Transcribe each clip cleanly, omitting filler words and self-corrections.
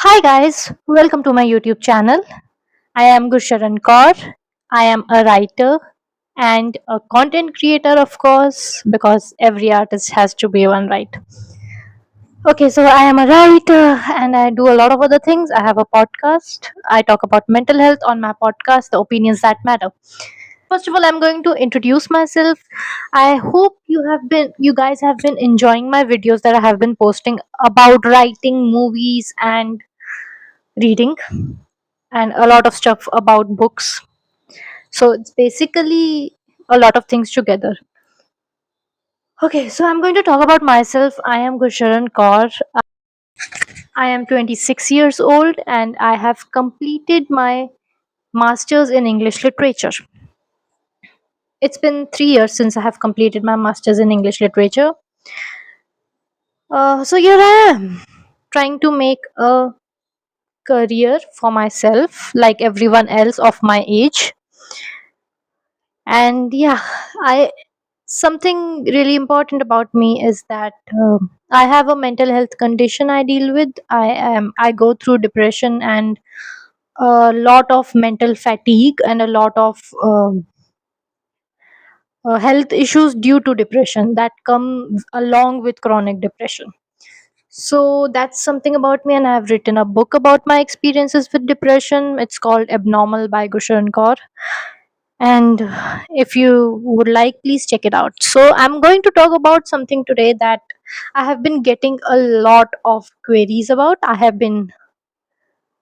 Hi guys, welcome to my YouTube channel. I am Gursharan Kaur. I am a writer and a content creator, of course, because every artist has to be one, right? Okay, so I am a writer and I do a lot of other things. I have a podcast. I talk about mental health on my podcast, The Opinions That Matter. First of all, I'm going to introduce myself. I hope you guys have been enjoying my videos that I have been posting about writing, movies, and reading, and a lot of stuff about books. So it's basically a lot of things together. Okay, so I'm going to talk about myself. I am Gusharan Kaur. I am 26 years old and I have completed my master's in English literature. It's been 3 years since I have completed my master's in English literature. So here I am, trying to make a career for myself like everyone else of my age. And yeah, I something really important about me is that I have a mental health condition I deal with. I go through depression and a lot of mental fatigue and a lot of health issues due to depression that come along with chronic depression. So that's something about me, and I've written a book about my experiences with depression. It's called Abnormal by Gushan Kaur, and if you would like, please check it out. So I'm going to talk about something today that I have been getting a lot of queries about. I have been,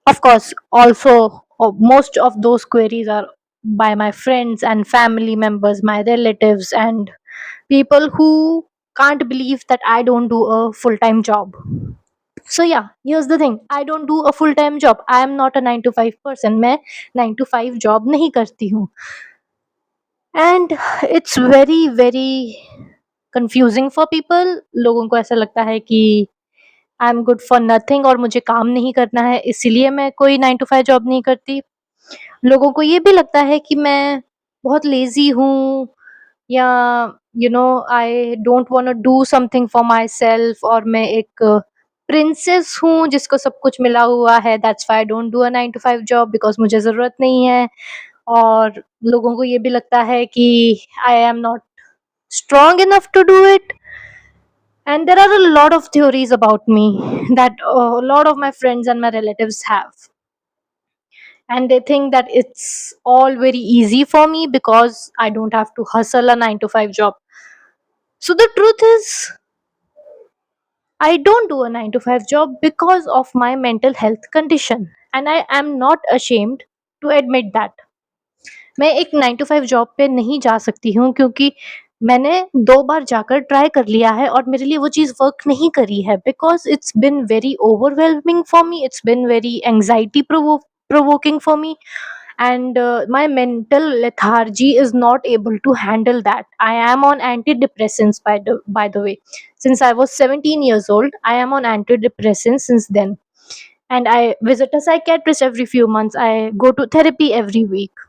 of course, also most of those queries are by my friends and family members, my relatives, and people who can't believe that I don't do a full-time job. So yeah, here's the thing, I don't do a full-time job. I am not a 9 to 5 person. मैं 9 to 5 job नहीं करती हूँ. And it's very very confusing for people. लोगों को ऐसा लगता है कि I am good for nothing और मुझे काम नहीं करना है, इसीलिए मैं कोई 9 to 5 जॉब नहीं करती. लोगों को ये भी लगता है कि मैं बहुत लेजी हूँ, या I don't want to do something for myself, और मैं एक प्रिंसेस हूँ जिसको सब कुछ मिला हुआ है. That's why I don't do a 9 to 5 job, because मुझे ज़रूरत नहीं है. और लोगों को ये भी लगता है कि I am not strong enough to do it. And there are a lot of theories about me that a lot of my friends and my relatives have. And they think that it's all very easy for me because I don't have to hustle a 9 to 5 job. So the truth is, I don't do a 9 to 5 job because of my mental health condition. And I am not ashamed to admit that. मैं एक 9 to 5 job पे नहीं जा सकती हूँ क्योंकि मैंने 2 बार जाकर ट्राई कर लिया है और मेरे लिए वो चीज़ वर्क नहीं करी है, because it's been very overwhelming for me, it's been very anxiety provoking for me, and my mental lethargy is not able to handle that. I am on antidepressants, by the way. Since I was 17 years old, I am on antidepressants since then, and I visit a psychiatrist every few months. I go to therapy every week.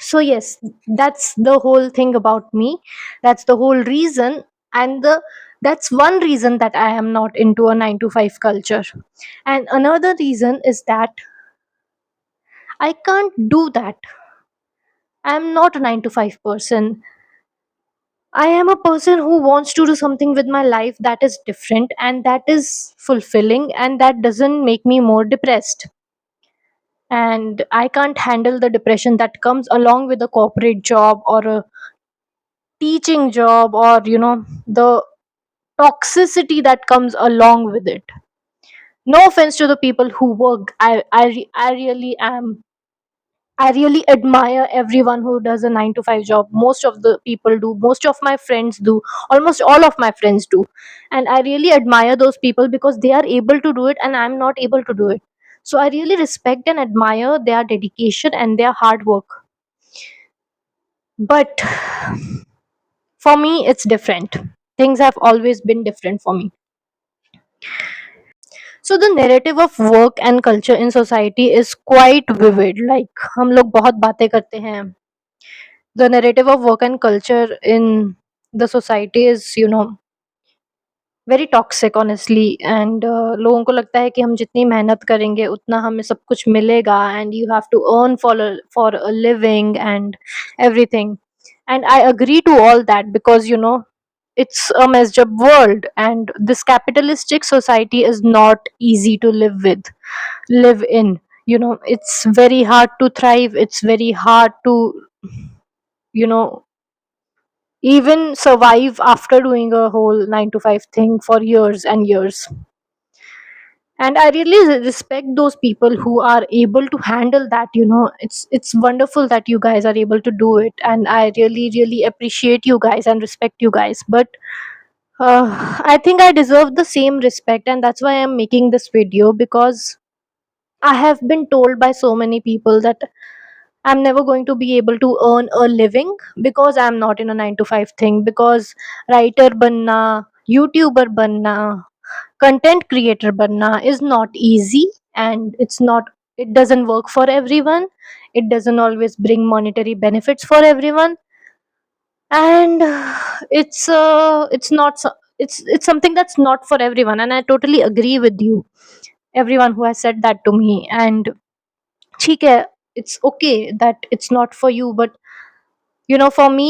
So yes, that's the whole thing about me. That's the whole reason, and the that's one reason that I am not into a 9 to 5 culture. And another reason is that I can't do that. I'm not a 9 to 5 person. I am a person who wants to do something with my life that is different and that is fulfilling and that doesn't make me more depressed. And I can't handle the depression that comes along with a corporate job or a teaching job, or the toxicity that comes along with it. No offense to the people who work. I really am, I really admire everyone who does a 9 to 5 job. Most of the people do, most of my friends do, almost all of my friends do. And I really admire those people because they are able to do it and I'm not able to do it. So I really respect and admire their dedication and their hard work. But for me, it's different. Things have always been different for me. So the narrative of work and culture in society is quite vivid. Like हम लोग बहुत बातें करते हैं. The narrative of work and culture in the society is, very toxic honestly and लोगों को लगता है कि हम जितनी मेहनत करेंगे उतना हमें सब कुछ मिलेगा and you have to earn for a living and everything and I agree to all that because it's a messed up world and this capitalistic society is not easy to live in. It's very hard to thrive, it's very hard to you know even survive after doing a whole 9 to 5 thing for years and years. And I really respect those people who are able to handle that. It's wonderful that you guys are able to do it, and I really really appreciate you guys and respect you guys. But I think I deserve the same respect, and that's why I'm making this video, because I have been told by so many people that I'm never going to be able to earn a living because I'm not in a 9 to 5 thing. Because writer banna, YouTuber banna, content creator banna is not easy, and it doesn't work for everyone. It doesn't always bring monetary benefits for everyone, and it's not it's something that's not for everyone, and I totally agree with you, everyone who has said that to me. And ठीक है, it's okay that it's not for you, but for me,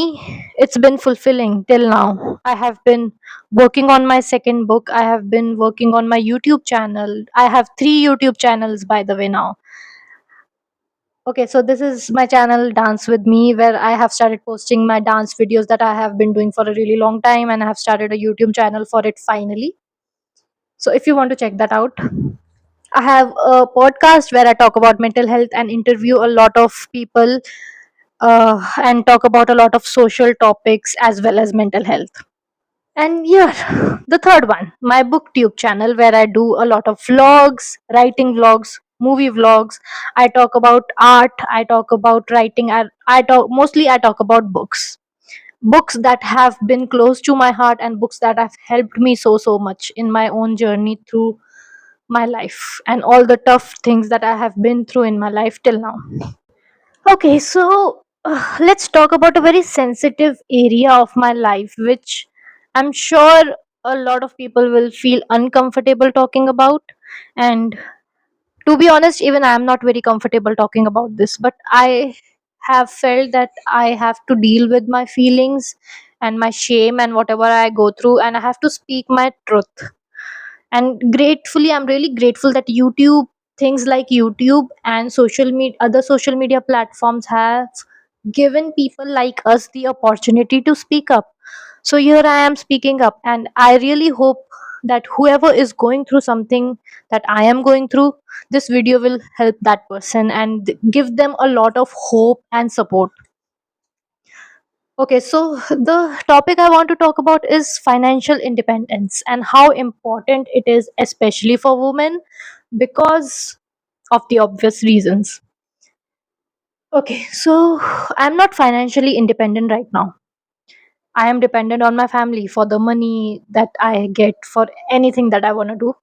it's been fulfilling till now. I have been working on my second book, I have been working on my YouTube channel. I have 3 YouTube channels, by the way, now. Okay, so this is my channel Dance With Me, where I have started posting my dance videos that I have been doing for a really long time, and I have started a YouTube channel for it finally. So if you want to check that out, I have a podcast where I talk about mental health and interview a lot of people, and talk about a lot of social topics as well as mental health. And yeah, the third one, my booktube channel, where I do a lot of vlogs, writing vlogs, movie vlogs. I talk about art, I talk about writing, I talk about books that have been close to my heart, and books that have helped me so much in my own journey through my life and all the tough things that I have been through in my life till now. Okay, so let's talk about a very sensitive area of my life, which I'm sure a lot of people will feel uncomfortable talking about. And to be honest, even I'm not very comfortable talking about this, but I have felt that I have to deal with my feelings and my shame and whatever I go through, and I have to speak my truth. And gratefully, I'm really grateful that things like YouTube and other social media platforms have given people like us the opportunity to speak up. So here I am speaking up, and I really hope that whoever is going through something that I am going through, this video will help that person and give them a lot of hope and support. Okay, so the topic I want to talk about is financial independence and how important it is, especially for women, because of the obvious reasons. Okay, so I'm not financially independent right now. I am dependent on my family for the money that I get for anything that I want to do.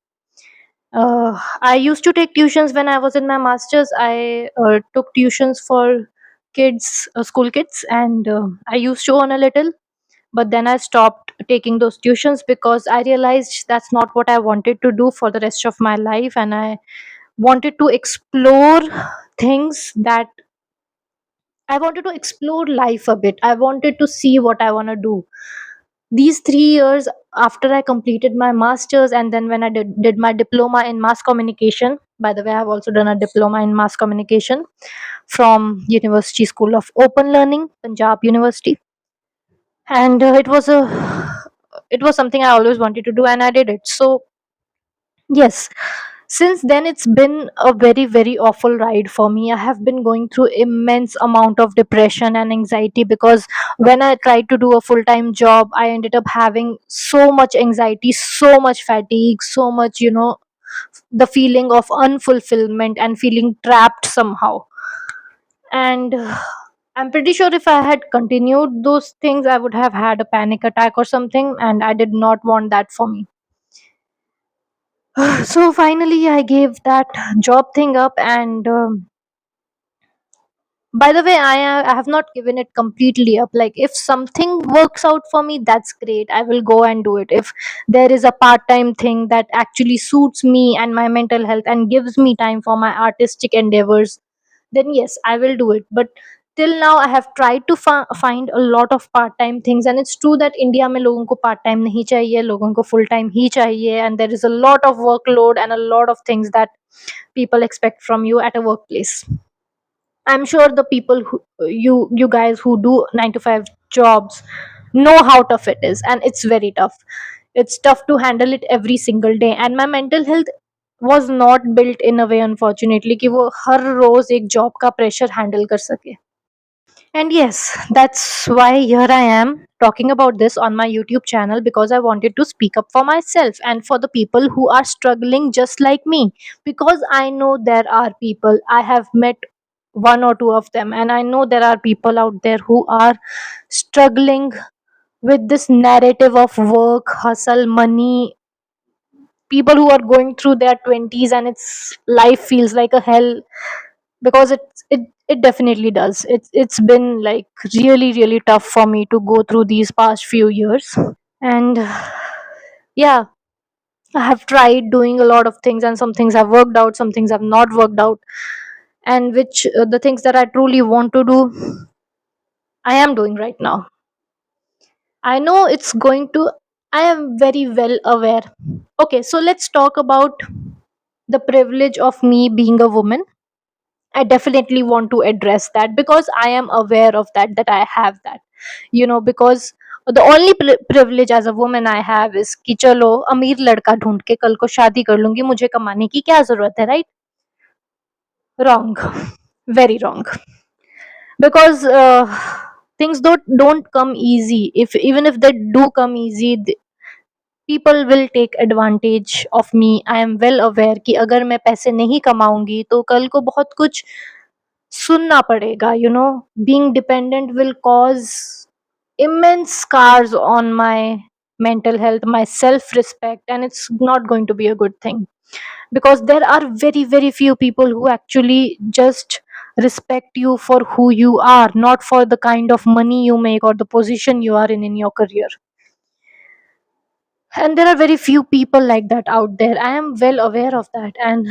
I used to take tuitions when I was in my masters. I took tuitions for school kids, and I used to earn a little. But then I stopped taking those tuitions because I realized that's not what I wanted to do for the rest of my life, and I wanted to explore things that I wanted to explore life a bit. I wanted to see what I want to do. These 3 years after I completed my masters, and then when I did my diploma in mass communication. By the way, I have also done a diploma in mass communication from University School of Open Learning, Punjab University. And it was something I always wanted to do, and I did it. So yes, since then it's been a very very awful ride for me. I have been going through immense amount of depression and anxiety, because when I tried to do a full time job, I ended up having so much anxiety, so much fatigue, so much, the feeling of unfulfillment and feeling trapped somehow. And I'm pretty sure if I had continued those things, I would have had a panic attack or something, and I did not want that for me. So finally, I gave that job thing up, and By the way, I have not given it completely up. Like, if something works out for me, that's great, I will go and do it. If there is a part time thing that actually suits me and my mental health and gives me time for my artistic endeavors, then yes, I will do it. But till now I have tried to find a lot of part time things, and it's true that India mein logon ko part time nahi chahiye, logon ko full time hi chahiye, and there is a lot of workload and a lot of things that people expect from you at a workplace. I'm sure the people who you guys who do 9 to 5 jobs know how tough it is, and it's very tough. It's tough to handle it every single day, and my mental health was not built in a way, unfortunately, कि वो हर रोज एक job का pressure handle कर सके. And yes, that's why here I am talking about this on my YouTube channel, because I wanted to speak up for myself and for the people who are struggling just like me. Because I know there are people, I have met one or two of them, and I know there are people out there who are struggling with this narrative of work, hustle, money. People who are going through their 20s and its life feels like a hell, because it definitely does. It's been like really tough for me to go through these past few years. And yeah, I have tried doing a lot of things, and some things have worked out, some things have not worked out, and which the things that I truly want to do, I am doing right now. I know it's going to, I am very well aware. Okay, so let's talk about the privilege of me being a woman. I definitely want to address that, because I am aware of that, that I have that. Because the only privilege as a woman I have is कि चलो अमीर लड़का ढूंढ के कल को शादी कर लूंगी, मुझे कमाने की क्या जरूरत है, right? Wrong. Very wrong. Because things don't come easy. If even if they do come easy, people will take advantage of me. I am well aware कि अगर मैं पैसे नहीं कमाऊंगी तो कल को बहुत कुछ सुनना पड़ेगा. Being dependent will cause immense scars on my mental health, my self respect, and it's not going to be a good thing, because there are very few people who actually just respect you for who you are, not for the kind of money you make or the position you are in your career. And there are very few people like that out there. I am well aware of that. And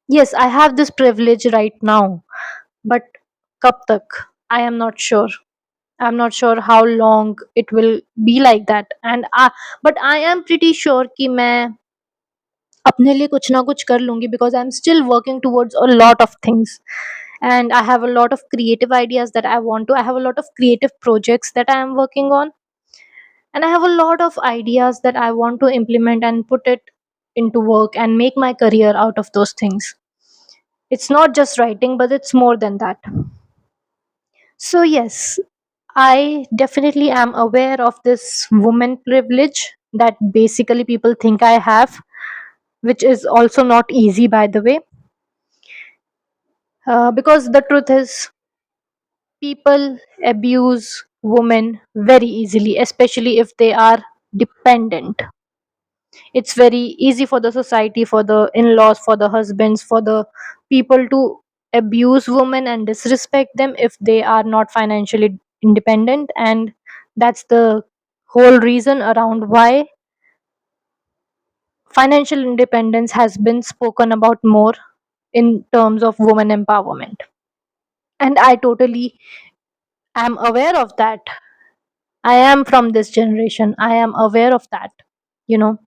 yes, I have this privilege right now, but kab tak, I am not sure. I'm not sure how long it will be like that. But I am pretty sure कि मैं अपने लिए कुछ ना कुछ कर लूंगी, because I'm still working towards a lot of things, and I have a lot of creative ideas that I have a lot of creative projects that I am working on, and I have a lot of ideas that I want to implement and put it into work and make my career out of those things. It's not just writing, but it's more than that. So yes, I definitely am aware of this woman privilege that basically people think I have, which is also not easy, by the way. Because the truth is, people abuse women very easily, especially if they are dependent. It's very easy for the society, for the in laws, for the husbands, for the people to abuse women and disrespect them if they are not financially independent. And that's the whole reason around why financial independence has been spoken about more in terms of women empowerment. And I totally am aware of that. I am from this generation. I am aware of that. You know.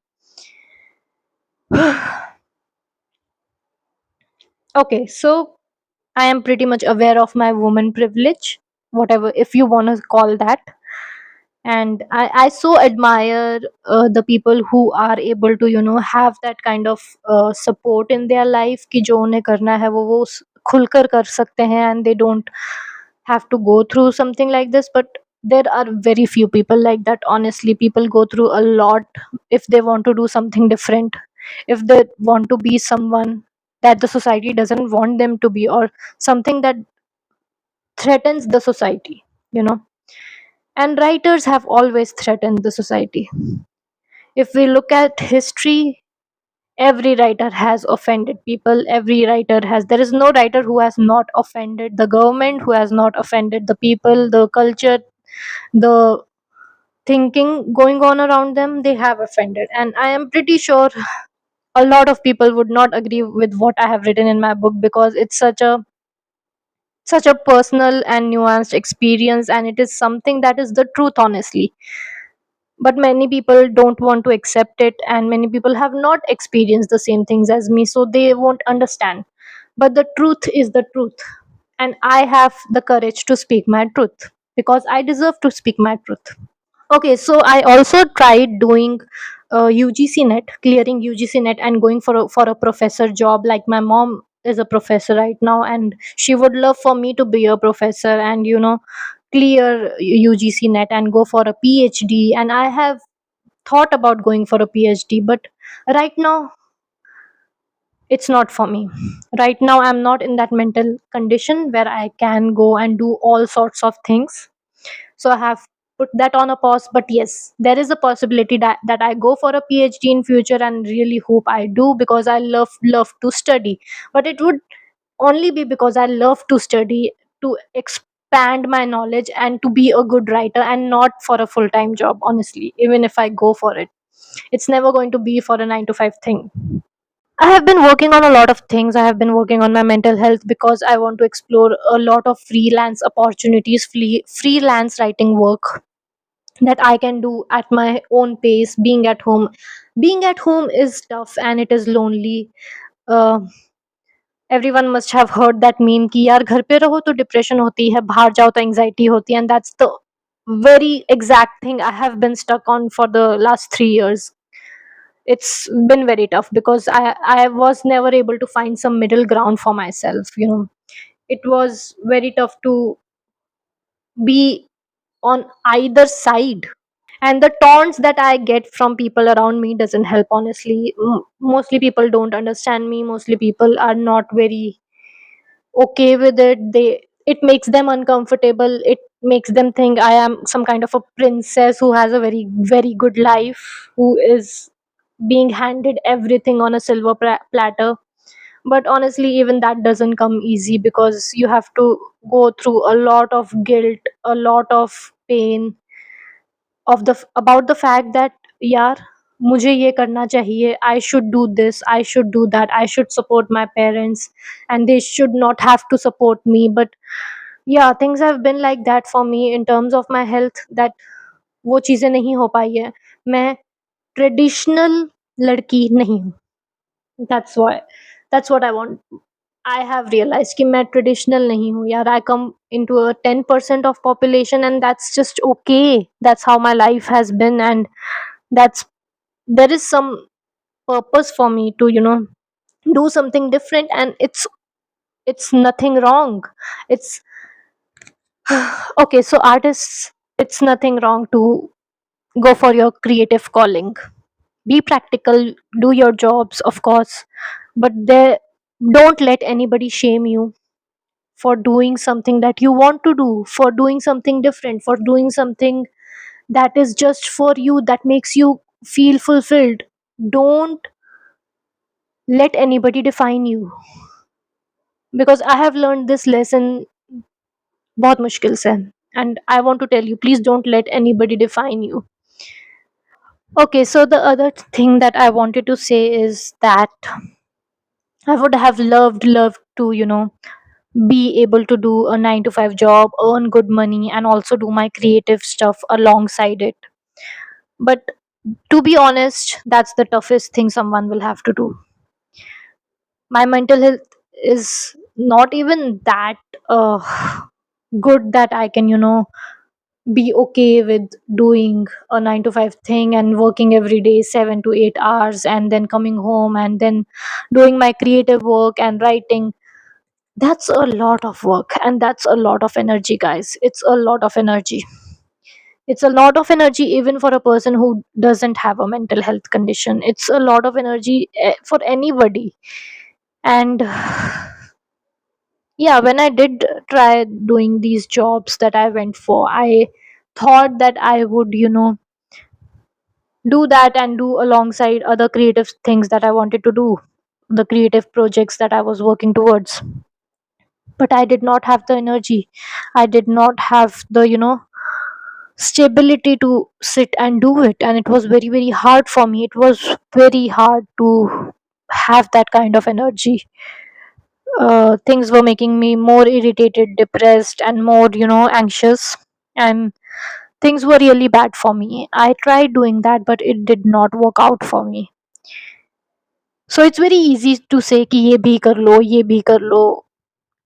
Okay, so I am pretty much aware of my woman privilege, whatever, if you want to call that. And I so admire the people who are able to, have that kind of support in their life कि जो उन्हें करना है वो खुलकर कर सकते हैं, and they don't have to go through something like this. But there are very few people like that. Honestly, people go through a lot if they want to do something different, if they want to be someone that the society doesn't want them to be, or something that threatens the society, you know. And writers have always threatened the society. If we look at history, Every writer has offended people. Every writer has, there is no writer who has not offended the government, who has not offended the people, the culture, the thinking going on around them. They have offended, and I am pretty sure a lot of people would not agree with what I have written in my book, because it's such a personal and nuanced experience, and it is something that is the truth, honestly. But many people don't want to accept it, and many people have not experienced the same things as me, so they won't understand. But the truth is the truth, and I have the courage to speak my truth, because I deserve to speak my truth. Okay, so I also tried doing UGC net, clearing UGC net, and going for a professor job. Like my mom is a professor right now, and she would love for me to be a professor and clear UGC net and go for a PhD. And I have thought about going for a PhD, but right now it's not for me. Right now I'm not in that mental condition where I can go and do all sorts of things, so I have put that on a pause. But yes, there is a possibility that I go for a PhD in future, and really hope I do, because I love to study. But it would only be because I love to study, to expand my knowledge and to be a good writer, and not for a full time job. Honestly, even if I go for it, it's never going to be for a 9 to 5 thing. I have been working on a lot of things. I have been working on my mental health, because I want to explore a lot of freelance opportunities, freelance writing work that I can do at my own pace, being at home. Being at home is tough and it is lonely. Uh, Everyone must have heard that meme कि यार घर पे रहो तो depression होती है, बाहर जाओ तो एंजाइटी होती है, and that's the very exact thing I have been stuck on for the last 3 years. It's been very tough, because I was never able to find some middle ground for myself. It was very tough to be on either side, and the taunts that I get from people around me doesn't help, honestly. Mostly people don't understand me. Mostly people are not very okay with it. It makes them uncomfortable. It makes them think I am some kind of a princess who has a very very good life, who is being handed everything on a silver platter. But honestly, even that doesn't come easy, because you have to go through a lot of guilt, a lot of pain, about the fact that यार मुझे ये करना चाहिए, I should do this, I should do that, I should support my parents, and they should not have to support me. But yeah, things have been like that for me in terms of my health, that वो चीज़ें नहीं हो पाई है. मैं traditional लड़की नहीं हूँ. That's what I want. I have realized कि मैं ट्रेडिशनल नहीं हूँ यार. I come into a 10% of population, and that's just okay. That's how my life has been, and that's there is some purpose for me to do something different, and it's nothing wrong. It's okay. So artists, it's nothing wrong to go for your creative calling. Be practical, do your jobs, of course, but there, don't let anybody shame you for doing something that you want to do, for doing something different, for doing something that is just for you, that makes you feel fulfilled. Don't let anybody define you, because I have learned this lesson बहुत मुश्किल से, and I want to tell you, please don't let anybody define you. Okay, so the other thing that I wanted to say is that I would have loved to be able to do a 9 to 5 job, earn good money, and also do my creative stuff alongside it. But to be honest, that's the toughest thing someone will have to do. My mental health is not even that uh, good that I can be okay with doing a 9 to 5 thing and working every day 7 to 8 hours, and then coming home and then doing my creative work and writing. That's a lot of work, and that's a lot of energy, guys. It's a lot of energy. It's a lot of energy even for a person who doesn't have a mental health condition. It's a lot of energy for anybody. And yeah, when I did try doing these jobs that I went for, I thought that I would do that and do alongside other creative things that I wanted to do, the creative projects that I was working towards. But I did not have the energy. I did not have the, stability to sit and do it. And it was very, very hard for me. It was very hard to have that kind of energy. Things were making me more irritated, depressed, and more, anxious. And things were really bad for me. I tried doing that, but it did not work out for me. So it's very easy to say कि ये भी कर लो, ये भी कर लो,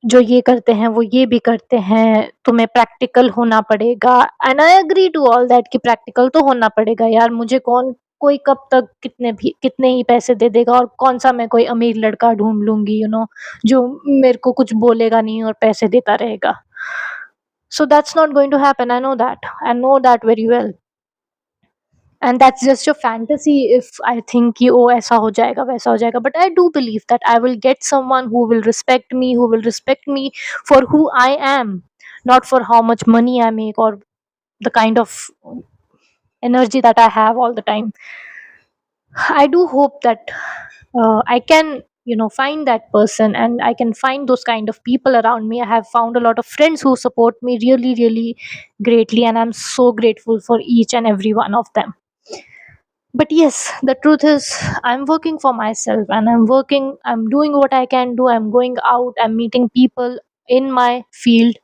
जो ये करते हैं वो ये भी करते हैं, तुम्हें प्रैक्टिकल होना पड़ेगा। And I agree to all that कि प्रैक्टिकल तो होना पड़ेगा यार, मुझे कौन, कोई कब तक कितने ही पैसे दे देगा, और कौन सा मैं कोई अमीर लड़का ढूंढ लूंगी, जो मेरे को कुछ बोलेगा नहीं और पैसे देता रहेगा। So that's not going to happen, I know that very well. And that's just a fantasy if I think कि ओ ऐसा हो जाएगा वैसा हो जाएगा, but I do believe that I will get someone who will respect me for who I am, not for how much money I make or the kind of energy that I have all the time. I do hope that I can, find that person, and I can find those kind of people around me. I have found a lot of friends who support me really, really greatly, and I'm so grateful for each and every one of them. But yes, the truth is, I'm working for myself, and I'm doing what I can do. I'm going out, I'm meeting people in my field,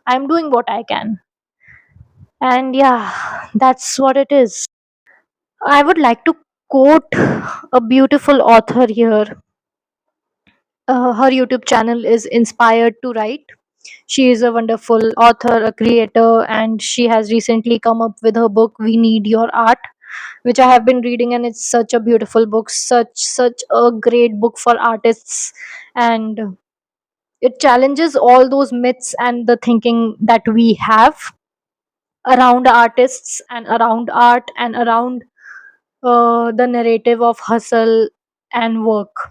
I'm doing what I can. And yeah, that's what it is. I would like to quote a beautiful author here. Her YouTube channel is Inspired to Write. She is a wonderful author, a creator, and she has recently come up with her book We Need Your Art, which I have been reading, and it's such a beautiful book, such a great book for artists. And it challenges all those myths and the thinking that we have around artists and around art and around the narrative of hustle and work.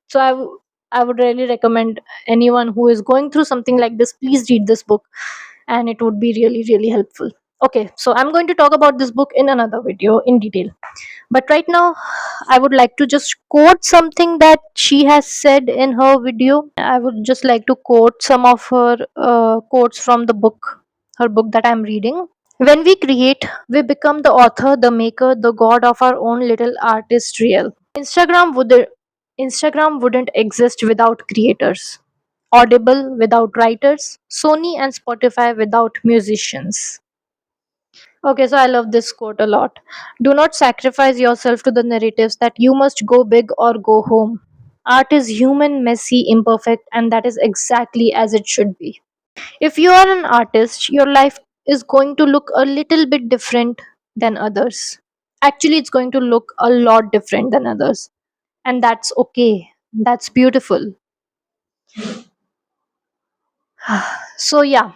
So I would really recommend anyone who is going through something like this, please read this book, and it would be really, really helpful. Okay, so I'm going to talk about this book in another video in detail. But right now, I would like to just quote something that she has said in her video. I would just like to quote some of her quotes from the book, her book that I'm reading. When we create, we become the author, the maker, the god of our own little artist reel. Instagram wouldn't exist without creators. Audible without writers. Sony and Spotify without musicians. Okay, so I love this quote a lot. Do not sacrifice yourself to the narratives that you must go big or go home. Art is human, messy, imperfect, and that is exactly as it should be. If you are an artist, your life is going to look a little bit different than others. Actually, it's going to look a lot different than others. And that's okay. That's beautiful. So, yeah,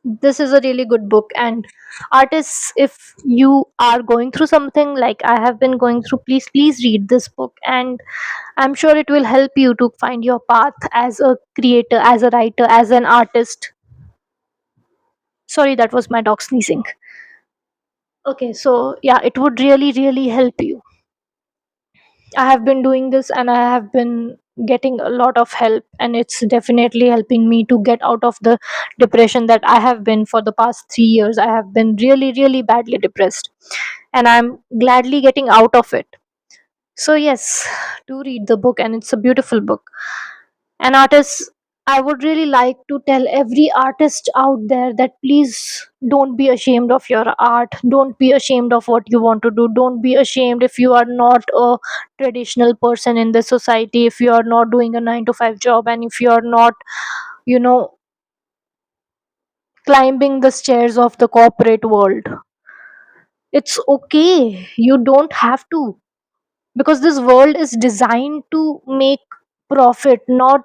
this is a really good book. And artists, if you are going through something like I have been going through, please read this book. And I'm sure it will help you to find your path as a creator, as a writer, as an artist. Sorry, that was my dog sneezing. Okay, so yeah, it would really, really help you. I have been doing this and I have been getting a lot of help, and it's definitely helping me to get out of the depression that I have been for the past 3 years. I have been really, really badly depressed, and I'm gladly getting out of it. So yes, do read the book, and it's a beautiful book. And artists, I would really like to tell every artist out there that please don't be ashamed of your art. Don't be ashamed of what you want to do. Don't be ashamed if you are not a traditional person in the society, if you are not doing a 9 to 5 job, and if you are not, you know, climbing the stairs of the corporate world. It's okay. You don't have to, because this world is designed to make profit, not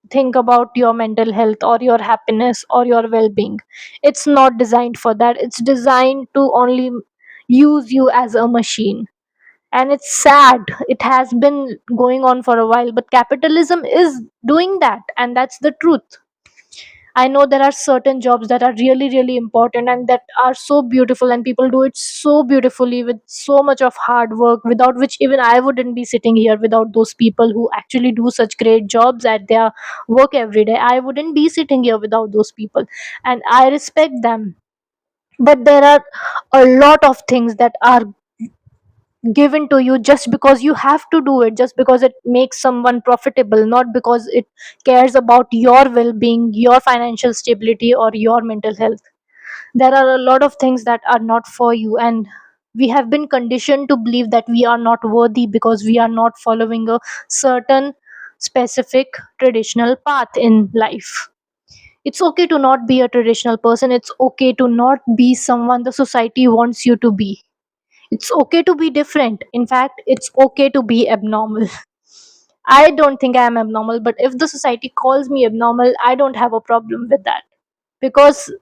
think about your mental health or your happiness or your well-being. It's not designed for that. It's designed to only use you as a machine. And it's sad, it has been going on for a while, but capitalism is doing that, and that's the truth. I know there are certain jobs that are really, really important and that are so beautiful, and people do it so beautifully with so much of hard work, without which even I wouldn't be sitting here. Without those people who actually do such great jobs at their work every day, I wouldn't be sitting here without those people. And I respect them. But there are a lot of things that are given to you just because you have to do it, just because it makes someone profitable, not because it cares about your well-being, your financial stability, or your mental health. There are a lot of things that are not for you, and we have been conditioned to believe that we are not worthy because we are not following a certain specific traditional path in life. It's okay to not be a traditional person, it's okay to not be someone the society wants you to be. It's okay to be different. In fact, it's okay to be abnormal. I don't think I am abnormal, but if the society calls me abnormal, I don't have a problem with that. Because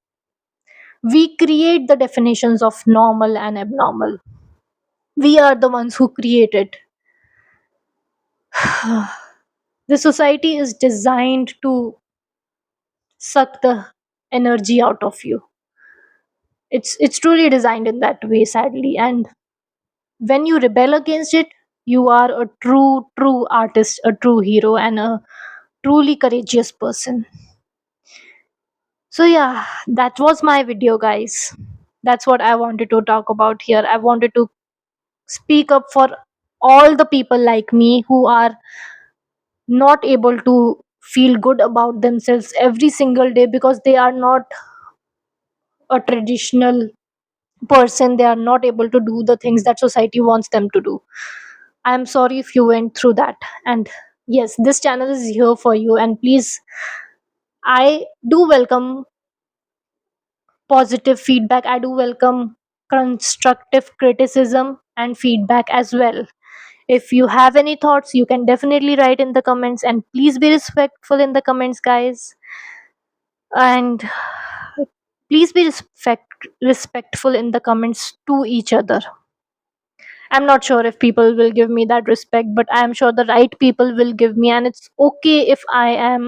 we create the definitions of normal and abnormal. We are the ones who create it. The society is designed to suck the energy out of you. It's truly designed in that way, sadly. And when you rebel against it, you are a true artist, a true hero, and a truly courageous person. So yeah, that was my video, guys. That's what I wanted to talk about here. I wanted to speak up for all the people like me who are not able to feel good about themselves every single day because they are not a traditional person. They are not able to do the things that society wants them to do. I am sorry if you went through that. And yes, this channel is here for you. And please, I do welcome positive feedback. I do welcome constructive criticism and feedback as well. If you have any thoughts, you can definitely write in the comments, and please be respectful in the comments, guys. And please be respectful in the comments to each other. I'm not sure if people will give me that respect, but I am sure the right people will give me, and it's okay if I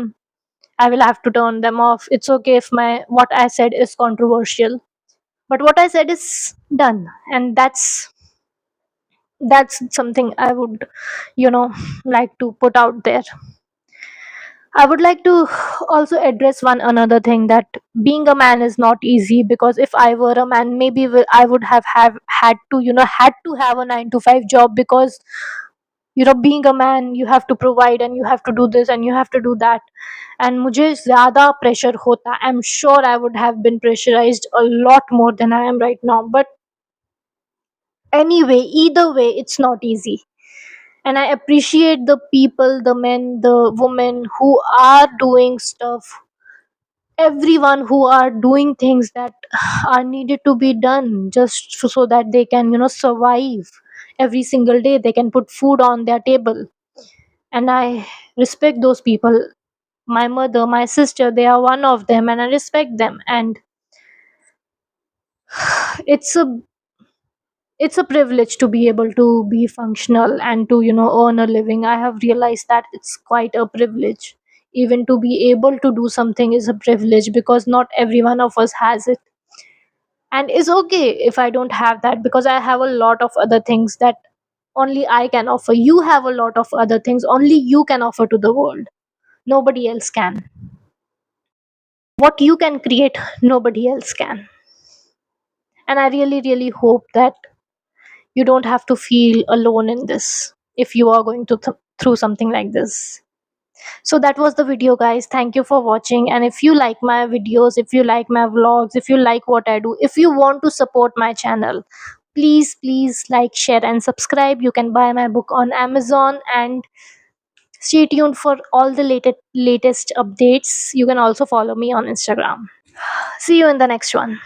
will have to turn them off. It's okay if my what I said is controversial. But what I said is done, and that's something I would, you know, like to put out there. I would like to also address one another thing, that being a man is not easy, because if I were a man, maybe I would have had to, had to have a 9 to 5 job, because being a man, you have to provide and you have to do this and you have to do that. And मुझे ज़्यादा pressure होता. I'm sure I would have been pressurized a lot more than I am right now. But anyway, either way, it's not easy. And I appreciate the people, the men, the women who are doing stuff, everyone who are doing things that are needed to be done just so that they can, survive every single day. They can put food on their table. And I respect those people. My mother, my sister, they are one of them, and I respect them. And it's a it's a privilege to be able to be functional and to earn a living. I have realized that it's quite a privilege. Even to be able to do something is a privilege, because not every one of us has it. And it's okay if I don't have that, because I have a lot of other things that only I can offer. You have a lot of other things only you can offer to the world. Nobody else can. What you can create, nobody else can. And I really, really hope that you don't have to feel alone in this if you are going to through something like this. So that was the video, guys. Thank you for watching. And if you like my videos, if you like my vlogs, if you like what I do, if you want to support my channel, please like, share, and subscribe. You can buy my book on Amazon, and stay tuned for all the latest updates. You can also follow me on Instagram. See you in the next one.